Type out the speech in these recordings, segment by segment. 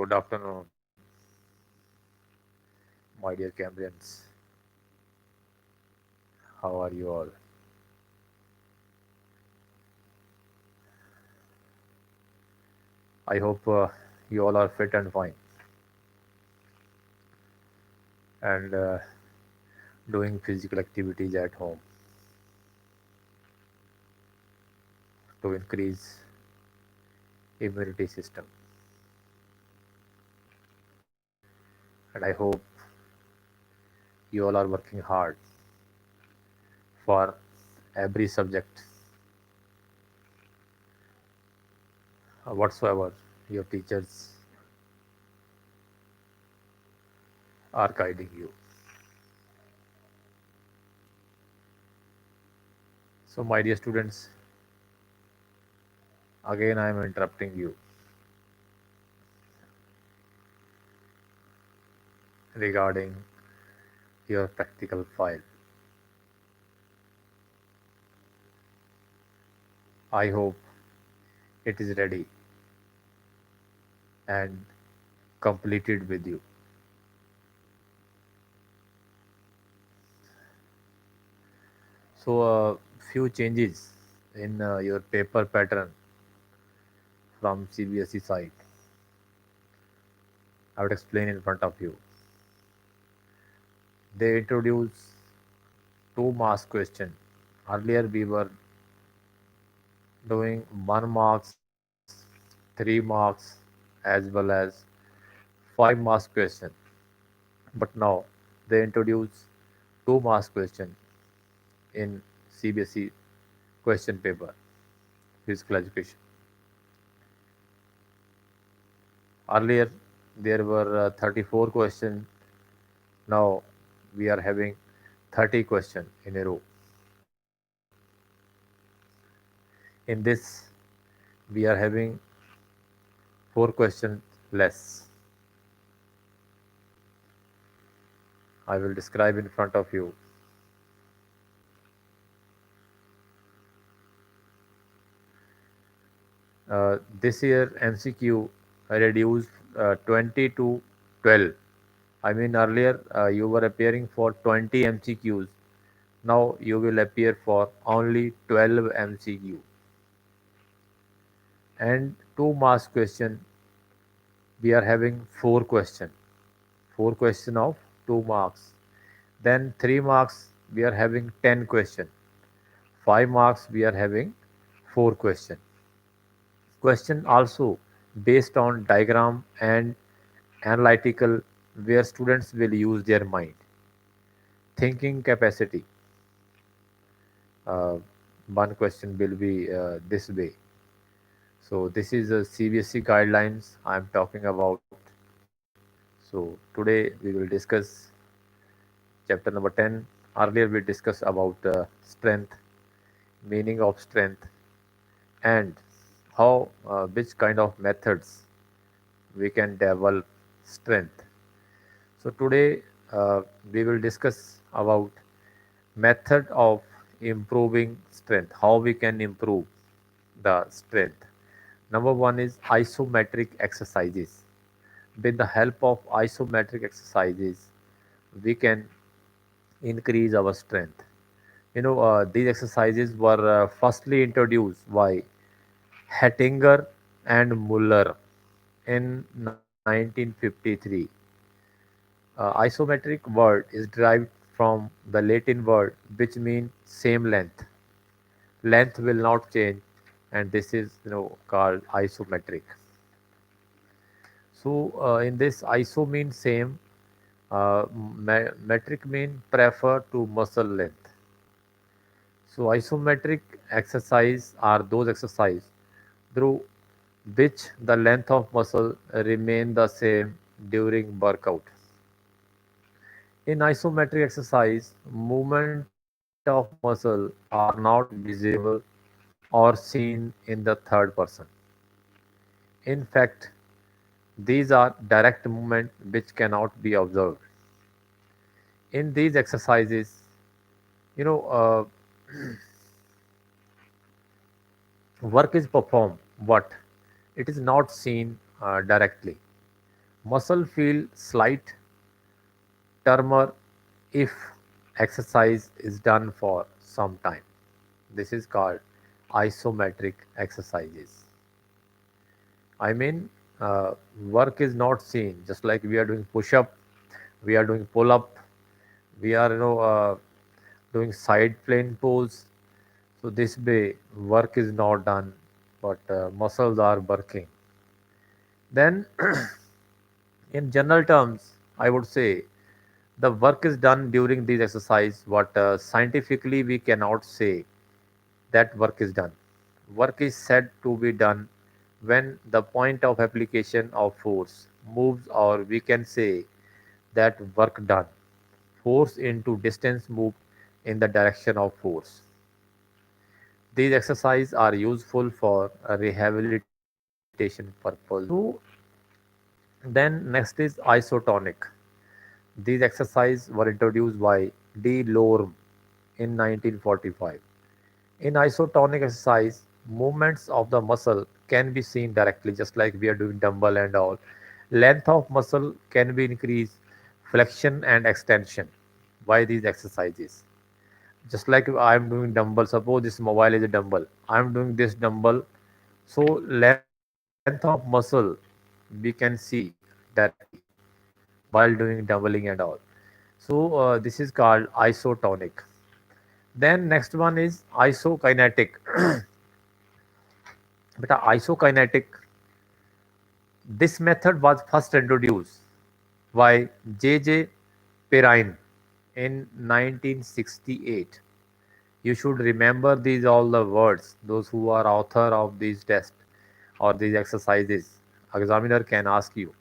Good afternoon, my dear Cambrians. How are you all? I hope you all are fit and fine and doing physical activities at home to increase immunity system. And I hope you all are working hard for every subject whatsoever your teachers are guiding you. So, my dear students, again I am interrupting you regarding your practical file. I hope it is ready and completed with you. So, few changes in your paper pattern from CBSE side. I would explain in front of you. They introduce two marks question. Earlier we were doing 1 marks, 3 marks, as well as 5 marks question. But now they introduce 2 marks question in CBSE question paper, physical education. Earlier there were 34 questions. Now we are having 30 questions in a row. In this, we are having 4 questions less. I will describe in front of you. This year MCQ reduced 20 to 12. I mean earlier you were appearing for 20 MCQs. Now you will appear for only 12 MCQ. And 2 marks question, we are having 4 questions. 4 questions of 2 marks. Then 3 marks, we are having 10 questions. 5 marks, we are having 4 questions. Question also based on diagram and analytical, where students will use their mind. Thinking capacity. Uh, One question will be this way. So this is a CBSE guidelines I am talking about. So today we will discuss chapter number 10. Earlier we discussed about strength, meaning of strength, and how which kind of methods we can develop strength. So today we will discuss about method of improving strength, how we can improve the strength. Number one is isometric exercises. With the help of isometric exercises, we can increase our strength. These exercises were firstly introduced by Hettinger and Muller in 1953. Isometric word is derived from the Latin word which means same length. Length will not change, and this is called isometric. So in this, iso means same, metric mean prefer to muscle length. So isometric exercise are those exercise through which the length of muscle remain the same during workout. In isometric exercise, movement of muscle are not visible or seen in the third person. In fact, these are direct movement which cannot be observed. In these exercises, you know, work is performed, but it is not seen directly. Muscle feel slight tremor if exercise is done for some time. This is called isometric exercises. I mean, uh, work is not seen. Just like we are doing push up, we are doing pull up, we are doing side plane pose. So this way, work is not done, but muscles are working. Then, in general terms, I would say the work is done during these exercise. What scientifically we cannot say that work is done. Work is said to be done when the point of application of force moves, or we can say that work done, force into distance moved in the direction of force. These exercises are useful for rehabilitation purpose. So then next is isotonic. These exercises were introduced by D. Lorme in 1945. In isotonic exercise, movements of the muscle can be seen directly, just like we are doing dumbbell and all. Length of muscle can be increased, flexion and extension by these exercises. Just like I am doing dumbbell, suppose this mobile is a dumbbell. I am doing this dumbbell, so length of muscle we can see directly while doing doubling and all. So this is called isotonic. Then next one is isokinetic. But isokinetic, this method was first introduced by J.J. Perrine in 1968. You should remember these all the words. Those who are author of these tests or these exercises, examiner can ask you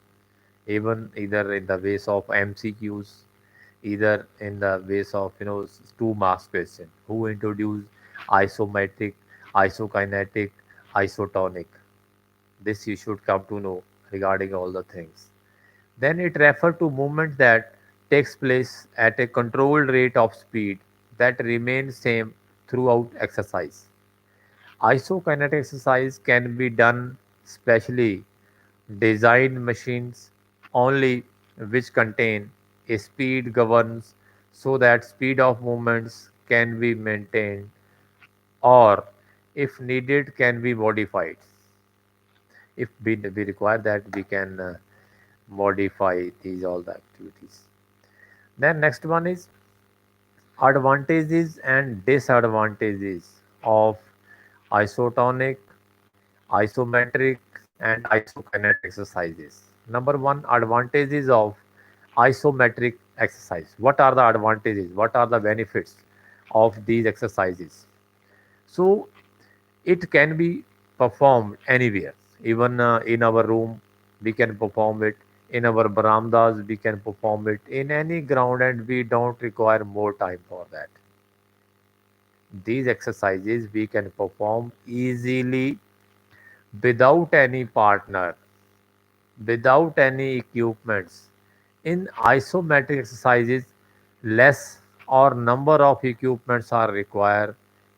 even either in the ways of MCQs, either in the ways of 2 marks question. Who introduced isometric, isokinetic, isotonic? This you should come to know regarding all the things. Then it refers to movement that takes place at a controlled rate of speed that remains same throughout exercise. Isokinetic exercise can be done specially designed machines only which contain a speed governs so that speed of movements can be maintained or if needed can be modified. If we require that we can modify these all the activities. Then next one is advantages and disadvantages of isotonic, isometric and isokinetic exercises. Number one, advantages of isometric exercise. What are the advantages? What are the benefits of these exercises? So it can be performed anywhere, even in our room we can perform it, in our barandas we can perform it, in any ground, and we don't require more time for that. These exercises we can perform easily without any partner, without any equipments. In isometric exercises, less or number of equipments are required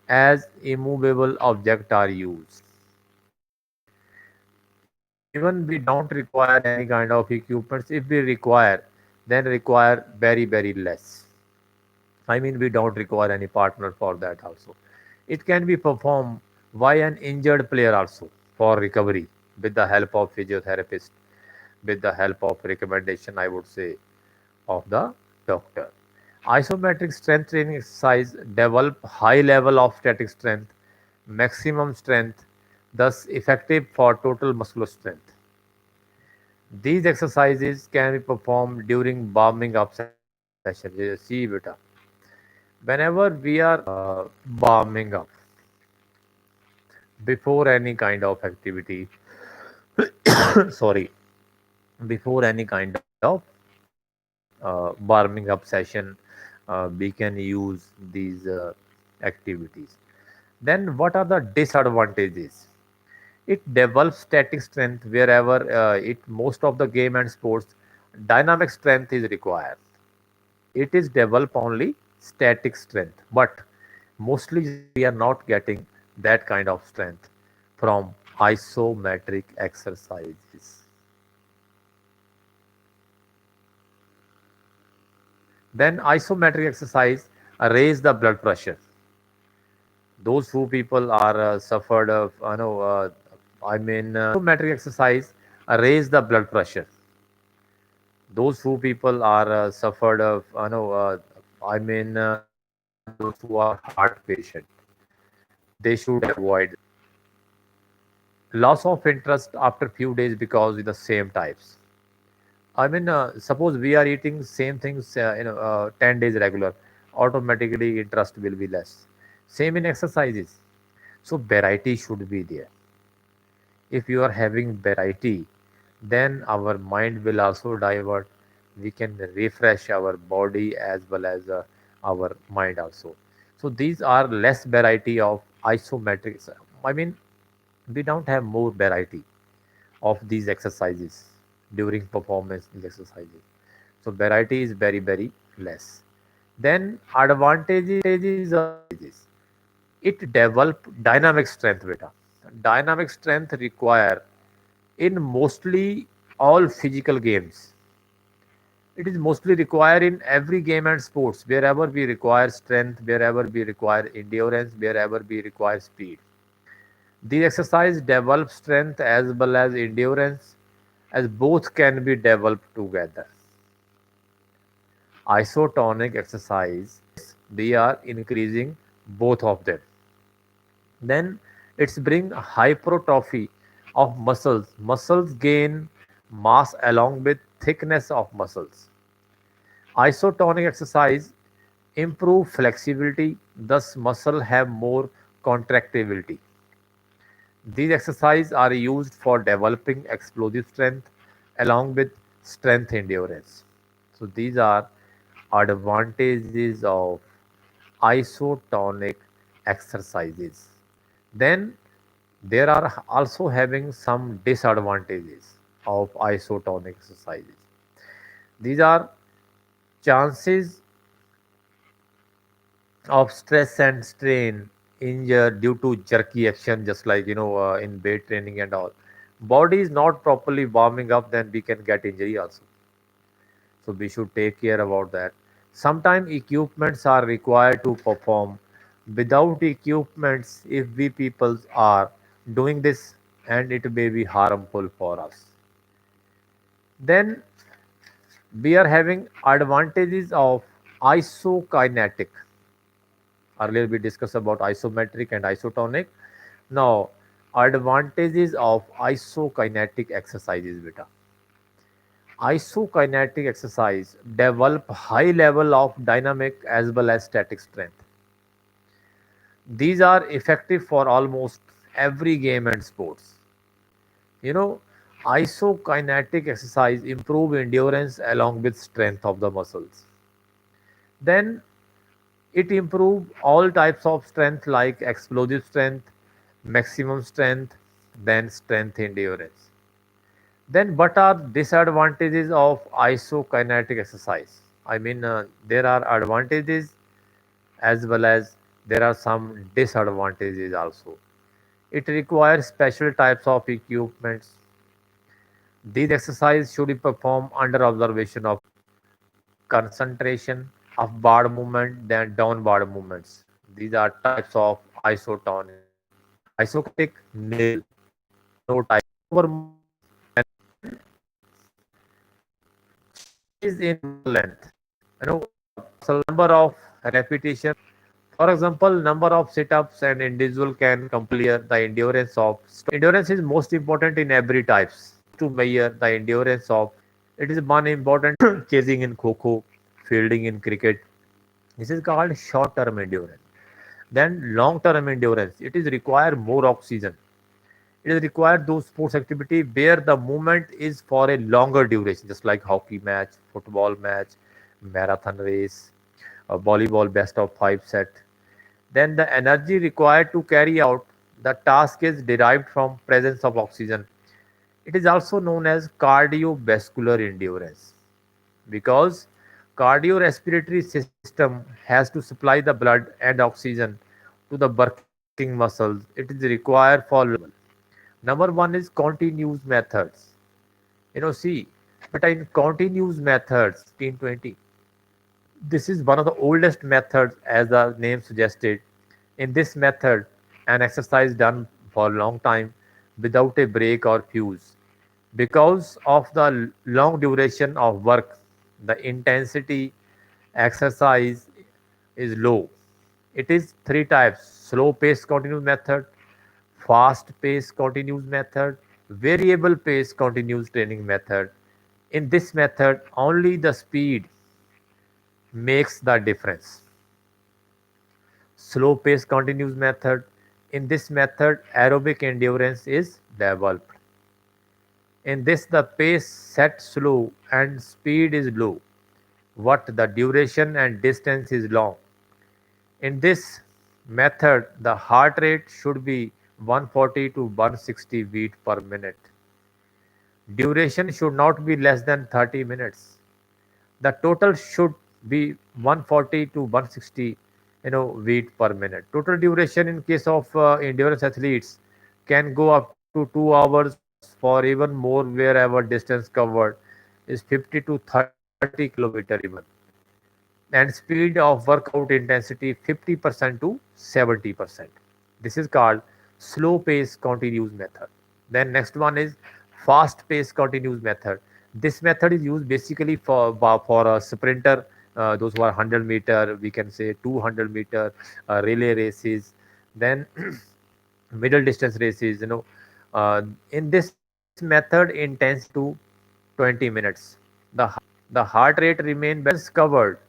as immovable objects are used. Even we don't require any kind of equipments. If we require, then require very, very less. I mean, we don't require any partner for that also. It can be performed by an injured player also for recovery with the help of physiotherapist, with the help of recommendation, I would say, of the doctor. Isometric strength training exercise develop high level of static strength, maximum strength, thus effective for total muscular strength. These exercises can be performed during warming up session. See, beta, whenever we are warming up before any kind of activity, sorry, before any kind of warming up session, we can use these activities. Then, what are the disadvantages? It develops static strength wherever it most of the game and sports dynamic strength is required. It is develop only static strength, but mostly we are not getting that kind of strength from isometric exercises. Then isometric exercise raise the blood pressure. Those who people are suffered of, isometric exercise raise the blood pressure. Those who people are suffered of, those who are heart patient, they should avoid loss of interest after few days because with the same types. Suppose we are eating same things, 10 days regular, automatically interest will be less. Same in exercises. So variety should be there. If you are having variety, then our mind will also divert. We can refresh our body as well as our mind also. So these are less variety of isometrics. I mean, we don't have more variety of these exercises during performance these exercises. So variety is very very less. Then advantages of exercises. It develop dynamic strength beta. Dynamic strength require in mostly all physical games. It is mostly required in every game and sports, wherever we require strength, wherever we require endurance, wherever we require speed. The exercise develops strength as well as endurance, as both can be developed together. Isotonic exercise, we are increasing both of them. Then it's bring hypertrophy of muscles. Muscles gain mass along with thickness of muscles. Isotonic exercise improve flexibility, thus muscle have more contractibility. These exercises are used for developing explosive strength along with strength endurance. So these are advantages of isotonic exercises. Then there are also having some disadvantages of isotonic exercises. These are chances of stress and strain, injury due to jerky action, just like in weight training and all. Body is not properly warming up, then we can get injury also. So we should take care about that. Sometimes equipments are required to perform. Without equipments, if we people are doing this, and it may be harmful for us. Then we are having advantages of isokinetic. Earlier we discussed about isometric and isotonic. Now, advantages of isokinetic exercises beta. Isokinetic exercise develop high level of dynamic as well as static strength. These are effective for almost every game and sports. You know, isokinetic exercise improve endurance along with strength of the muscles. Then it improve all types of strength like explosive strength, maximum strength, then strength endurance. Then what are disadvantages of isokinetic exercise? There are advantages as well as there are some disadvantages also. It requires special types of equipments. These exercises should be performed under observation of concentration of bar movement than downward movements. These are types of isotonic. Isokinetic nil, no type. Changes in muscle length. Muscle number of repetition. For example, number of sit-ups an individual can complete the endurance of. Endurance is most important in every types to measure the endurance of. It is one important chasing in kho, fielding in cricket. This is called short-term endurance. Then long-term endurance. It is require more oxygen. It is required those sports activity where the movement is for a longer duration, just like hockey match, football match, marathon race, a volleyball best of five set. Then the energy required to carry out the task is derived from presence of oxygen. It is also known as cardiovascular endurance because cardiorespiratory system has to supply the blood and oxygen to the working muscles. It is required for number one is continuous methods. See, but in continuous methods, 15-20. This is one of the oldest methods, as the name suggested. In this method, an exercise done for a long time without a break or fuse. Because of the long duration of work, the intensity exercise is low. It is three types: slow pace continuous method, fast pace continuous method, variable pace continuous training method. In this method, only the speed makes the difference. Slow pace continuous method. In this method, aerobic endurance is developed. In this, the pace set slow and speed is low, but the duration and distance is long. In this method, the heart rate should be 140 to 160 beat per minute. Duration should not be less than 30 minutes. The total should be 140 to 160 beat per minute. Total duration in case of endurance athletes can go up to 2 hours for even more wherever distance covered is 50 to 30 kilometer even, and speed of workout intensity 50% to 70%. This is called slow pace continuous method. Then next one is fast pace continuous method. This method is used basically for a sprinter, those who are 100-meter, we can say 200-meter relay races, then middle distance races. In this method, intensity to 20 minutes. The heart rate remain covered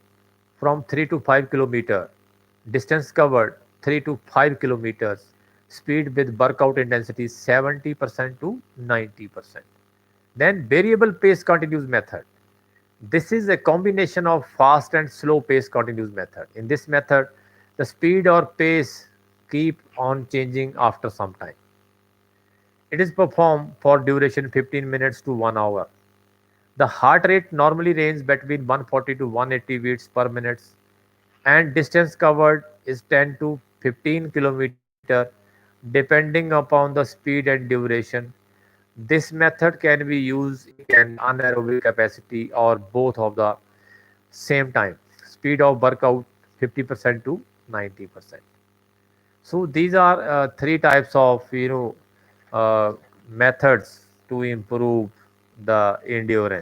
from 3 to 5 kilometer, distance covered 3 to 5 kilometers, speed with workout intensity 70% to 90%. Then variable pace continuous method. This is a combination of fast and slow pace continuous method. In this method, the speed or pace keep on changing after some time. It is performed for duration 15 minutes to 1 hour. The heart rate normally ranges between 140 to 180 beats per minute, and distance covered is 10 to 15 kilometer depending upon the speed and duration. This method can be used in anaerobic capacity or both of the same time. Speed of workout 50% to 90%. So these are three types of methods to improve the endurance.